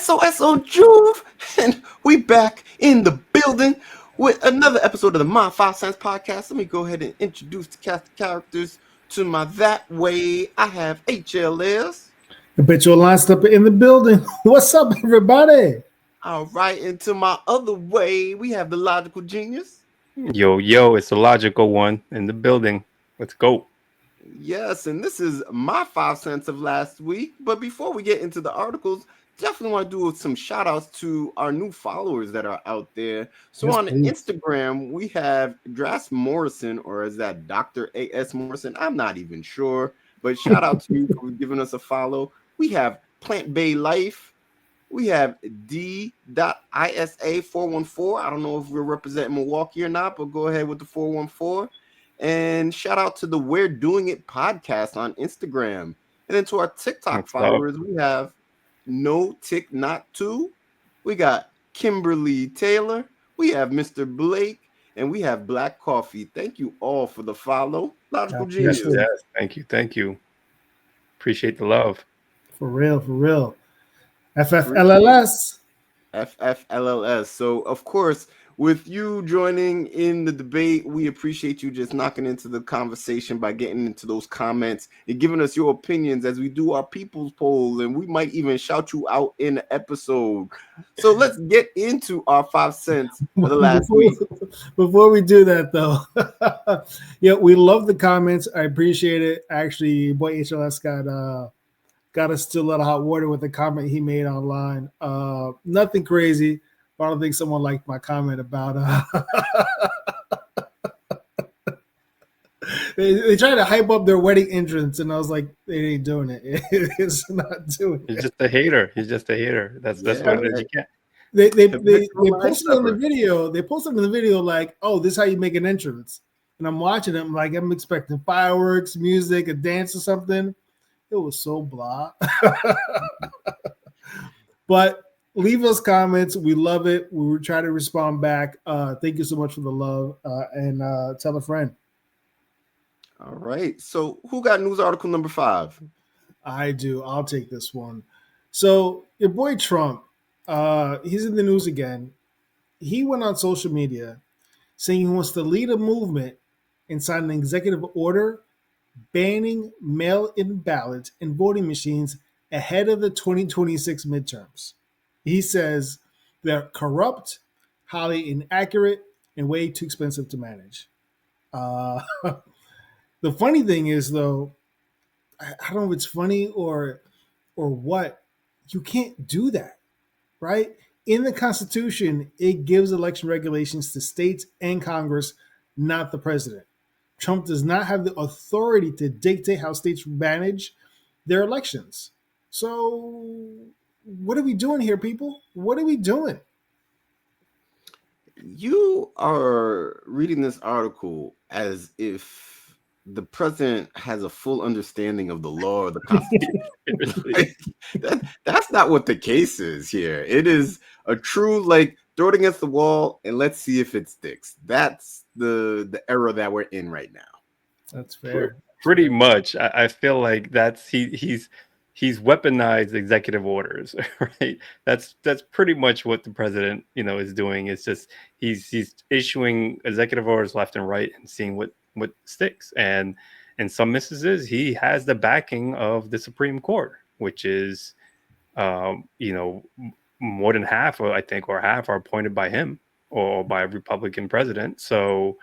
SOS on Juve, and we back in the building with another episode of the My 5 Cents podcast. Let me go ahead and introduce the cast of characters to my that way. I have HLS. Habitual line stepper in the building. What's up, everybody? All right, and to my other way, we have the logical genius. Yo, it's the logical one in the building. Let's go. Yes, and this is my 5 cents of last week. But before we get into the articles, definitely want to do some shout outs to our new followers that are out there. So Yes, on please. Instagram, we have Dras Morrison, or is that Dr. A.S. Morrison? I'm not even sure. But shout out to you for giving us a follow. We have Plant Bay Life. We have D.ISA414. I don't know if we're representing Milwaukee or not, but go ahead with the 414. And shout out to the We're Doing It podcast on Instagram. And then to our TikTok Thanks, followers, we have No Tick Not Two. We got Kimberly Taylor. We have Mr. Blake. And we have Black Coffee. Thank you all for the follow. Logical Yes, Genius. Yes, thank you. Appreciate the love. For real. FFLLS. FFLLS. So, of course, with you joining in the debate, we appreciate you just knocking into the conversation by getting into those comments and giving us your opinions as we do our people's poll, and we might even shout you out in the episode. So let's get into our 5 cents for the last week. Before we do that, though, yeah, we love the comments. I appreciate it. Actually, boy, HLS got us to a lot of hot water with the comment he made online. Nothing crazy. But I don't think someone liked my comment about they tried to hype up their wedding entrance, and I was like, they ain't doing it. It's not doing it. He's just a hater. That's what it is. You can't. They posted on the video. They posted in the video like, oh, this is how you make an entrance. And I'm watching them like I'm expecting fireworks, music, a dance or something. It was so blah. But leave us comments. We love it. We will try to respond back. Thank you so much for the love, and tell a friend. All right. So who got news article number 5? I do. I'll take this one. So your boy Trump, he's in the news again. He went on social media saying he wants to lead a movement and sign an executive order banning mail-in ballots and voting machines ahead of the 2026 midterms. He says they're corrupt, highly inaccurate, and way too expensive to manage. The funny thing is, though, I don't know if it's funny or what. You can't do that, right? In the Constitution, it gives election regulations to states and Congress, not the president. Trump does not have the authority to dictate how states manage their elections. So what are we doing here, people? What are we doing? You are reading this article as if the president has a full understanding of the law or the Constitution. That's not what the case is here. It is a true, like, throw it against the wall and let's see if it sticks. That's the era that we're in right now. That's fair. Pretty much. I feel like that's he's weaponized executive orders, right? That's pretty much what the president, is doing. It's just he's issuing executive orders left and right and seeing what sticks. And in some instances, he has the backing of the Supreme Court, which is, more than half, I think, or half are appointed by him or by a Republican president. So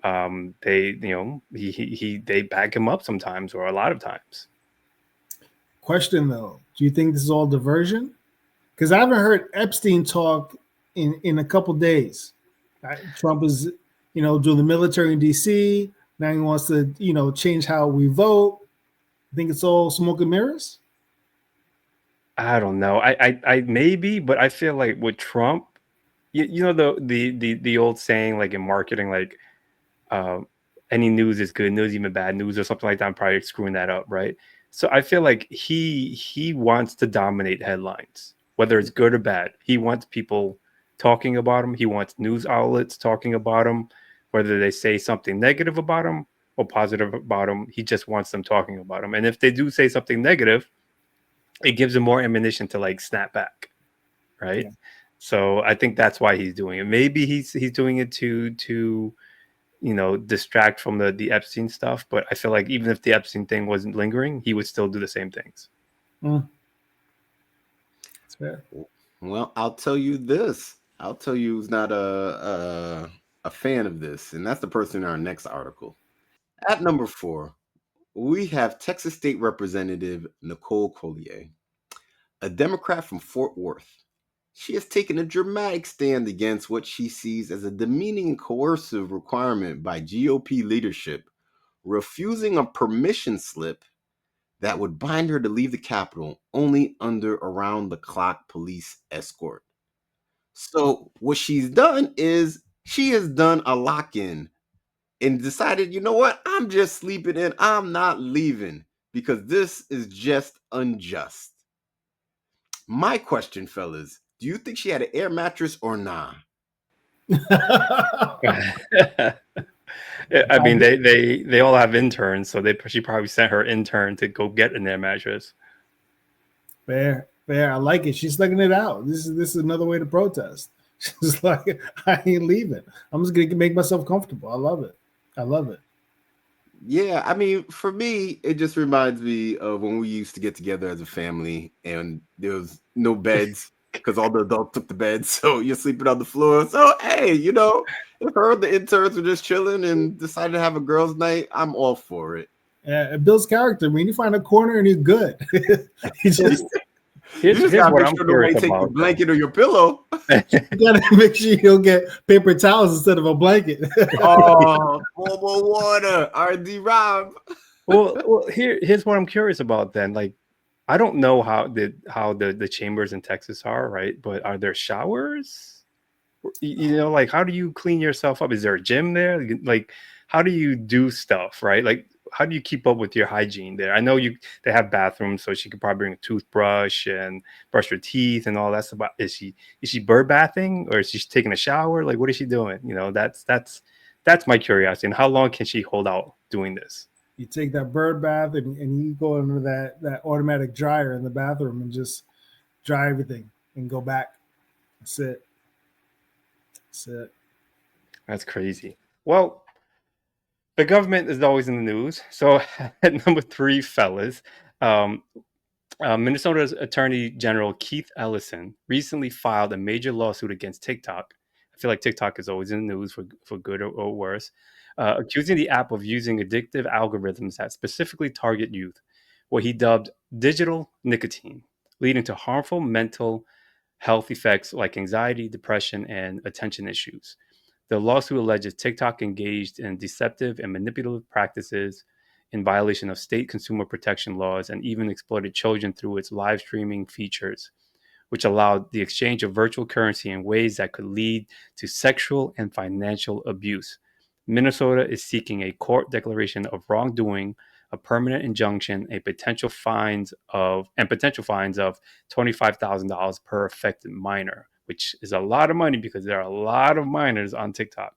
they back him up sometimes, or a lot of times. Question though, do you think this is all diversion? Because I haven't heard Epstein talk in a couple days. Trump is, doing the military in DC. Now he wants to, change how we vote. I think it's all smoke and mirrors. I don't know. I maybe, but I feel like with Trump, the old saying, like in marketing, like any news is good news, even bad news or something like that. I'm probably screwing that up, right? So I feel like he wants to dominate headlines, whether it's good or bad. He wants people talking about him. He wants news outlets talking about him, whether they say something negative about him or positive about him. He just wants them talking about him. And if they do say something negative, it gives him more ammunition to like snap back. right? Yeah. So I think that's why he's doing it. Maybe he's doing it to distract from the Epstein stuff. But I feel like even if the Epstein thing wasn't lingering, he would still do the same things. That's fair. Well, I'll tell you this. I'll tell you who's not a fan of this, and that's the person in our next article. At number 4, we have Texas State Representative Nicole Collier, a Democrat from Fort Worth. She has taken a dramatic stand against what she sees as a demeaning and coercive requirement by GOP leadership, refusing a permission slip that would bind her to leave the Capitol only under around-the-clock police escort. So what she's done is she has done a lock-in and decided, you know what? I'm just sleeping in. I'm not leaving because this is just unjust. My question, fellas, do you think she had an air mattress or nah? I mean, they all have interns, so she probably sent her intern to go get an air mattress. Fair. I like it. She's slugging it out. This is another way to protest. She's like, I ain't leaving. I'm just gonna make myself comfortable. I love it. Yeah, I mean, for me, it just reminds me of when we used to get together as a family and there was no beds because all the adults took the beds. So you're sleeping on the floor. So, hey, if her and the interns were just chilling and decided to have a girls' night, I'm all for it. It builds character. I mean, you find a corner and you're good. You just Here's gotta what make I'm sure curious nobody take your about. blanket or your pillow. gotta make sure you'll get paper towels instead of a blanket. Oh, formal water, RD Rob. Well, here's what I'm curious about then. Like, I don't know how the chambers in Texas are, right? But are there showers? Like, how do you clean yourself up? Is there a gym there? Like, how do you do stuff, right? Like, how do you keep up with your hygiene there? I know they have bathrooms, so she could probably bring a toothbrush and brush her teeth and all that stuff. But is she bird bathing or is she taking a shower? Like, what is she doing? That's my curiosity. And how long can she hold out doing this? You take that bird bath and you go under that automatic dryer in the bathroom and just dry everything and go back. That's it. That's crazy. Well, the government is always in the news. So at number 3, fellas, Minnesota's Attorney General Keith Ellison recently filed a major lawsuit against TikTok. I feel like TikTok is always in the news for good or worse, accusing the app of using addictive algorithms that specifically target youth, what he dubbed digital nicotine, leading to harmful mental health effects like anxiety, depression, and attention issues. The lawsuit alleges TikTok engaged in deceptive and manipulative practices in violation of state consumer protection laws and even exploited children through its live streaming features, which allowed the exchange of virtual currency in ways that could lead to sexual and financial abuse. Minnesota is seeking a court declaration of wrongdoing, a permanent injunction, potential fines of $25,000 per affected minor, which is a lot of money because there are a lot of minors on TikTok.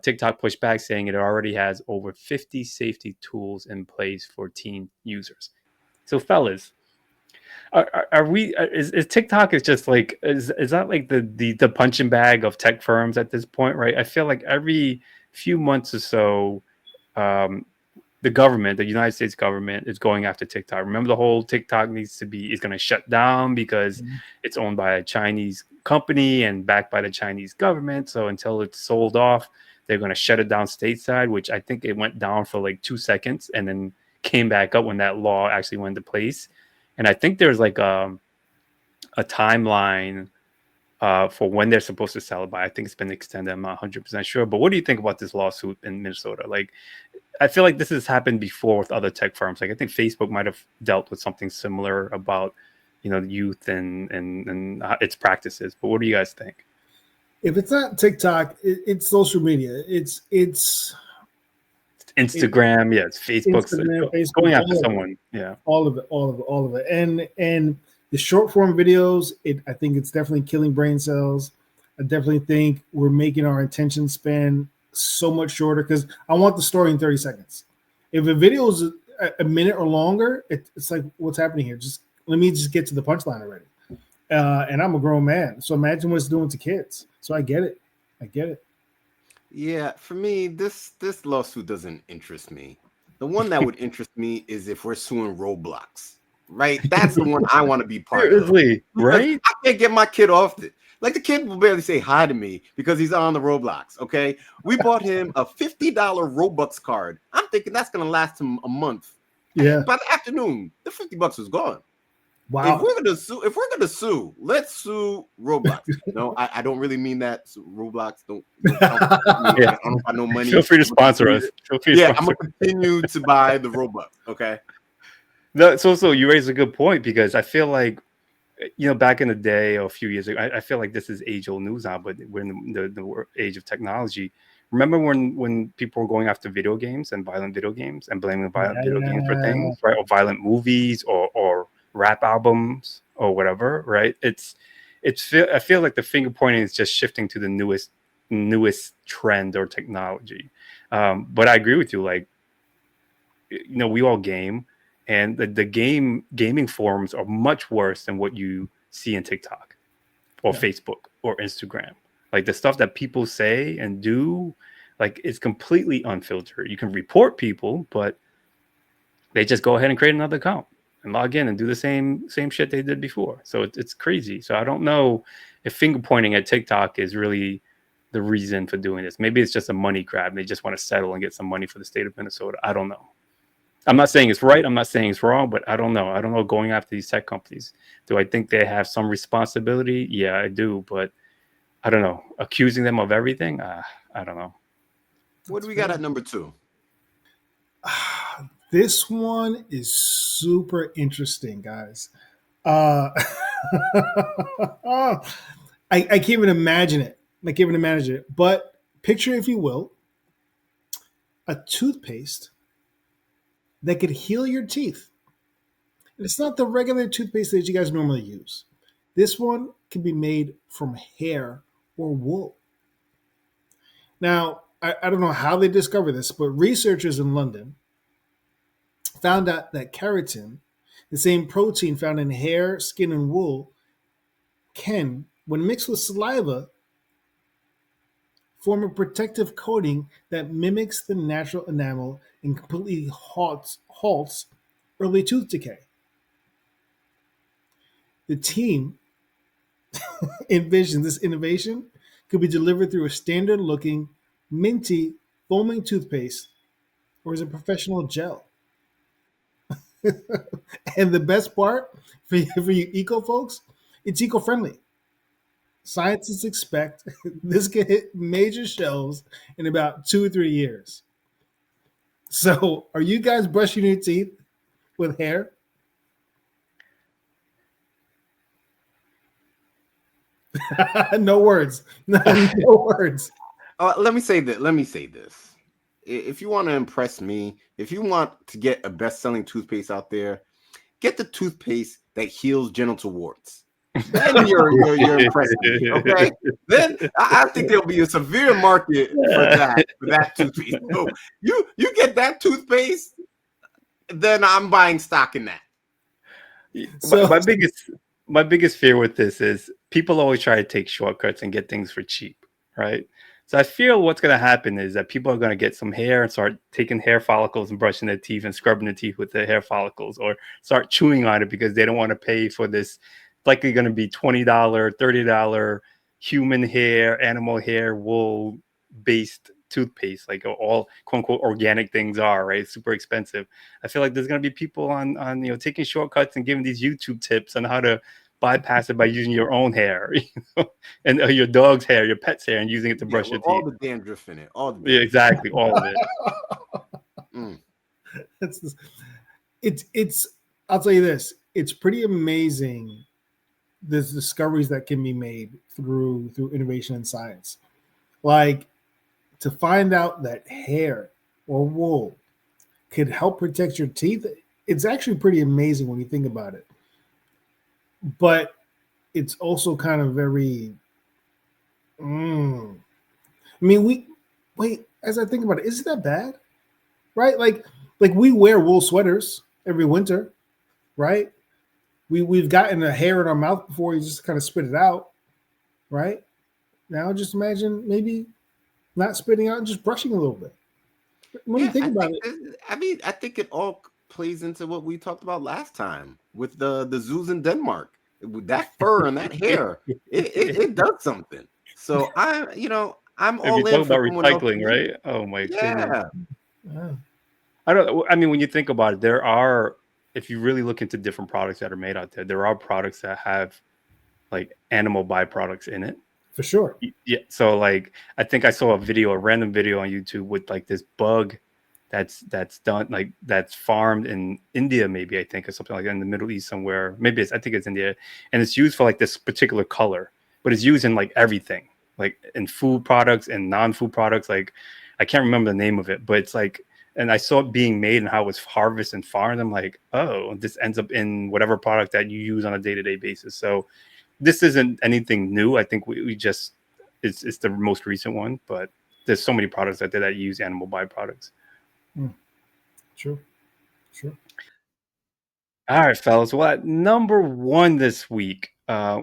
TikTok pushed back, saying it already has over 50 safety tools in place for teen users. So, fellas, are we? Is TikTok is just like is that like the punching bag of tech firms at this point, right? I feel like every few months or so, the government, the United States government, is going after TikTok. Remember, the whole TikTok is going to shut down because it's owned by a Chinese company and backed by the Chinese government. So until it's sold off, they're going to shut it down stateside, which I think it went down for like 2 seconds and then came back up when that law actually went into place. And I think there's like a timeline for when they're supposed to sell it by. I think it's been extended. I'm not 100% sure. But what do you think about this lawsuit in Minnesota? Like, I feel like this has happened before with other tech firms. Like, I think Facebook might have dealt with something similar about, youth and its practices. But what do you guys think? If it's not TikTok, it's social media. It's Instagram, it's Facebook. Instagram, It's Facebook, going after someone. Yeah, all of it. And the short form videos, I think it's definitely killing brain cells. I definitely think we're making our attention span so much shorter because I want the story in 30 seconds. If a video is a minute or longer, it's like, what's happening here? Let me get to the punchline already. And I'm a grown man, so imagine what it's doing to kids. So I get it. I get it. Yeah, for me, this lawsuit doesn't interest me. The one that would interest me is if we're suing Roblox, right? That's the one I want to be part of Seriously, because right? I can't get my kid off it. Like the kid will barely say hi to me because he's on the Roblox. Okay, we bought him a $50 Robux card. I'm thinking that's gonna last him a month. Yeah. By the afternoon, the $50 was gone. Wow. If we're gonna sue, let's sue Roblox. No, I don't really mean that. So Roblox, don't count me. Yeah. I don't got no money. Feel free to sponsor us. Feel free to Yeah, I'm sponsor. gonna continue to buy the Robux. Okay. No, so you raise a good point because I feel like, back in the day or a few years ago, I feel like this is age old news now, but we're in the age of technology. Remember when people were going after video games and violent video games and blaming violent video games for Yeah. things, right? Or violent movies or rap albums or whatever, right? I feel like the finger pointing is just shifting to the newest trend or technology. But I agree with you. Like, we all game, and the gaming forums are much worse than what you see in TikTok or Yeah. Facebook or Instagram. Like the stuff that people say and do, like it's completely unfiltered. You can report people, but they just go ahead and create another account and log in and do the same shit they did before. So it's crazy. So I don't know if finger pointing at TikTok is really the reason for doing this. Maybe it's just a money grab. They just want to settle and get some money for the state of Minnesota. I don't know. I'm not saying it's right. I'm not saying it's wrong, but I don't know. I don't know going after these tech companies. Do I think they have some responsibility? Yeah, I do. But I don't know. Accusing them of everything? I don't know. What do we got at number 2? This one is super interesting, guys. Uh, I can't even imagine it. I can't even imagine it. But picture, if you will, a toothpaste that could heal your teeth. And it's not the regular toothpaste that you guys normally use. This one can be made from hair or wool. Now, I don't know how they discovered this, but researchers in London found out that keratin, the same protein found in hair, skin, and wool, can, when mixed with saliva, form a protective coating that mimics the natural enamel and completely halts early tooth decay. The team envisions this innovation could be delivered through a standard looking, minty, foaming toothpaste or as a professional gel. And the best part for you eco folks, it's eco friendly. Scientists expect this could hit major shelves in about 2 or 3 years. So, are you guys brushing your teeth with hair? No words. No words. Let me say that. Let me say this. If you want to impress me, if you want to get a best-selling toothpaste out there, get the toothpaste that heals genital warts. Then you're impressing me, okay? Then I think there'll be a severe market for that toothpaste. So you get that toothpaste, then I'm buying stock in that. So, my biggest fear with this is people always try to take shortcuts and get things for cheap, right? So I feel what's going to happen is that people are going to get some hair and start taking hair follicles and brushing their teeth and scrubbing their teeth with the hair follicles, or start chewing on it because they don't want to pay for this. Likely going to be $20, $30 human hair, animal hair, wool based toothpaste, like all quote unquote organic things are, right? Super expensive. I feel like there's going to be people on taking shortcuts and giving these YouTube tips on how to bypass it by using your own hair, and your dog's hair, your pet's hair, and using it to brush your all teeth. the dandruff in it. All the Yeah, exactly, all of it. it's I'll tell you this, it's pretty amazing the discoveries that can be made through innovation and science. Like, to find out that hair or wool could help protect your teeth, it's actually pretty amazing when you think about it. But it's also kind of very I mean, as I think about it, isn't that bad? Right? Like we wear wool sweaters every winter, right? we've gotten a hair in our mouth before. You just kind of spit it out, right? Now just imagine maybe not spitting out and just brushing a little bit. When you Yeah, think I about think it, I mean, I think it all plays into what we talked about last time with the zoos in Denmark. With that fur and that hair, it does something. So I'm If you all talk in for about someone else to recycling, use. right? Oh my goodness. Yeah, yeah, I don't. I mean, when you think about it, there are. If you really look into different products that are made out there, there are products that have like animal byproducts in it. for sure. Yeah. So like, I think I saw a random video on YouTube with like this bug that's done like that's farmed in India, maybe I think, or something like that in the Middle East somewhere. Maybe I think it's India, and it's used for like this particular color, but it's used in like everything, like in food products and non-food products. Like I can't remember the name of it, but it's like, and I saw it being made and how it was harvested and farmed. I'm like, oh, this ends up in whatever product that you use on a day-to-day basis. So this isn't anything new. I think we just it's the most recent one, but there's so many products out there that use animal byproducts. Mm, true, true. All right, fellas. Well, at number one this week,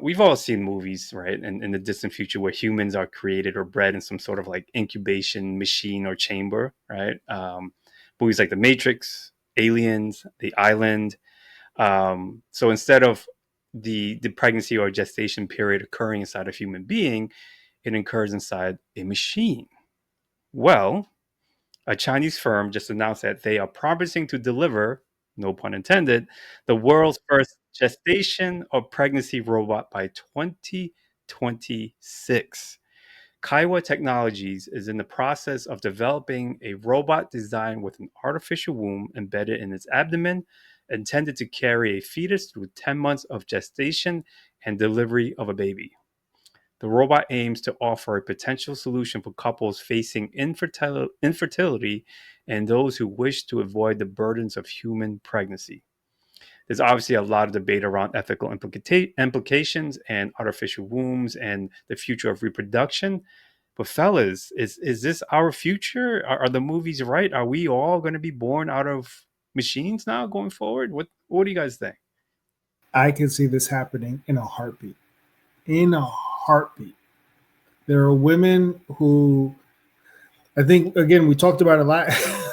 we've all seen movies, right? In the distant future where humans are created or bred in some sort of like incubation machine or chamber, right? Movies like The Matrix, Aliens, The Island. So instead of the pregnancy or gestation period occurring inside a human being, it occurs inside a machine. Well, a Chinese firm just announced that they are promising to deliver, no pun intended, the world's first gestation or pregnancy robot by 2026. Kaiwa Technologies is in the process of developing a robot designed with an artificial womb embedded in its abdomen, intended to carry a fetus through 10 months of gestation and delivery of a baby. The robot aims to offer a potential solution for couples facing infertility and those who wish to avoid the burdens of human pregnancy. There's obviously a lot of debate around ethical implications and artificial wombs and the future of reproduction. But fellas, is this our future? Are the movies right? Are we all going to be born out of machines now going forward? What do you guys think? I can see this happening in a heartbeat. In a heartbeat. There are women who I think again we talked about it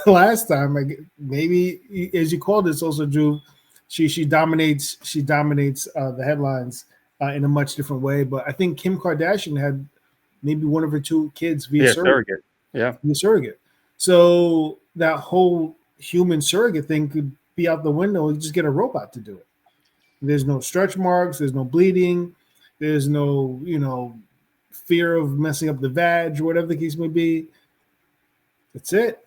last time. Like maybe as you called this also, Drew, she dominates the headlines in a much different way. But I think Kim Kardashian had maybe one of her two kids via Yeah, surrogate. surrogate. Yeah. Via surrogate. So that whole human surrogate thing could be out the window. You just get a robot to do it. There's no stretch marks. There's no bleeding. There's no fear of messing up the vag or whatever the case may be. That's it.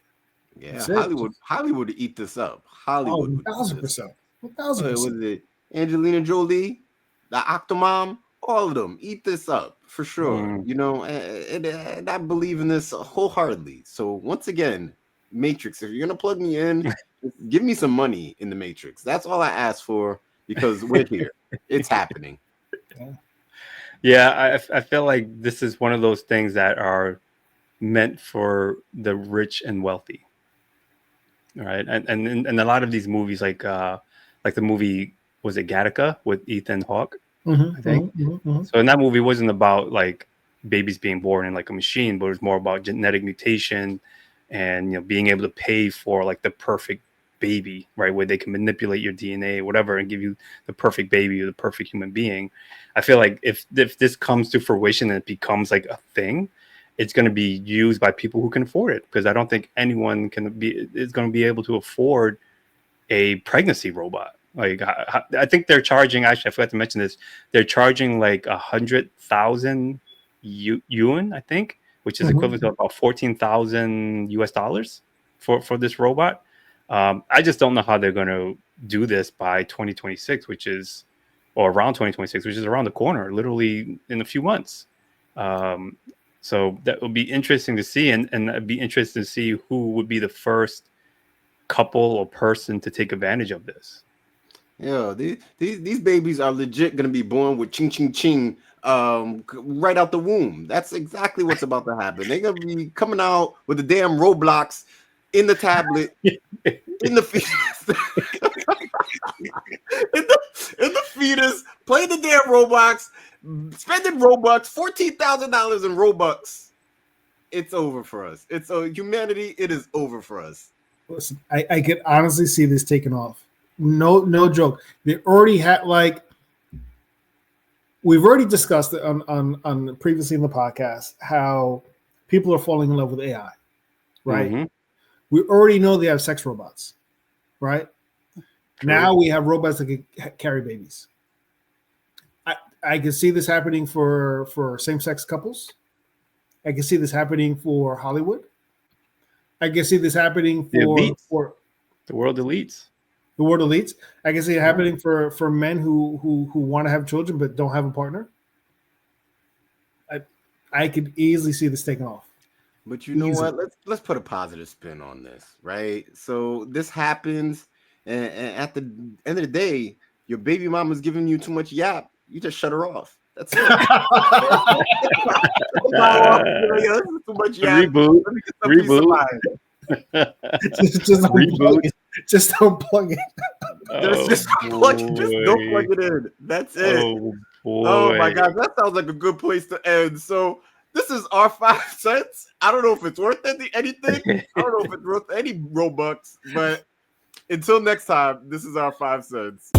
yeah. That's it. Hollywood would eat this up. Oh, Hollywood would eat this up. 1,000%. 1,000%. Was it Angelina Jolie, the Octomom? All of them eat this up for sure. Mm. And I believe in this wholeheartedly. So once again, Matrix, if you're gonna plug me in, give me some money in the Matrix. That's all I ask for because we're here. It's happening. Yeah, I feel like this is one of those things that are meant for the rich and wealthy, right? And a lot of these movies, like the movie, was it Gattaca with Ethan Hawke, I think. So in that movie, it wasn't about like babies being born in like a machine, but it was more about genetic mutation and being able to pay for like the perfect baby, right, where they can manipulate your DNA, whatever, and give you the perfect baby or the perfect human being. I feel like if this comes to fruition and it becomes like a thing, it's going to be used by people who can afford it, because I don't think anyone is going to be able to afford a pregnancy robot. Like I think they're charging. Actually, I forgot to mention this. They're charging like 100,000 yuan, I think, which is equivalent to about $14,000 for this robot. I just don't know how they're going to do this by 2026, or around 2026, which is around the corner, literally in a few months. So that will be interesting to see, and it'd be interesting to see who would be the first couple or person to take advantage of this. Yeah, these babies are legit gonna be born with ching ching ching right out the womb. That's exactly what's about to happen. They're gonna be coming out with the damn Roblox in the tablet in the fetus. in the fetus, playing the damn Roblox, spending Robux, $14,000 in Robux. It's over for us. It's humanity. It is over for us. Listen, I could honestly see this taking off. No joke. They already had we've already discussed it on previously in the podcast how people are falling in love with AI, right? Mm-hmm. We already know they have sex robots, right? True. Now we have robots that can carry babies. I can see this happening for same-sex couples. I can see this happening for Hollywood. I can see this happening The for elites. The world elites. the world elites. I can see it happening for men who want to have children but don't have a partner. I could easily see this taking off. But you know what? Let's put a positive spin on this, right? So this happens, and at the end of the day, your baby mama's giving you too much yap. You just shut her off. That's it. Too much yap. Reboot. Reboot. just Reboot. Just unplug it. Just plug it. Just don't plug it in. That's it. Oh boy. Oh my God, that sounds like a good place to end. So this is our 5 cents. I don't know if it's worth anything. I don't know if it's worth any Robux, but until next time, this is our 5 cents.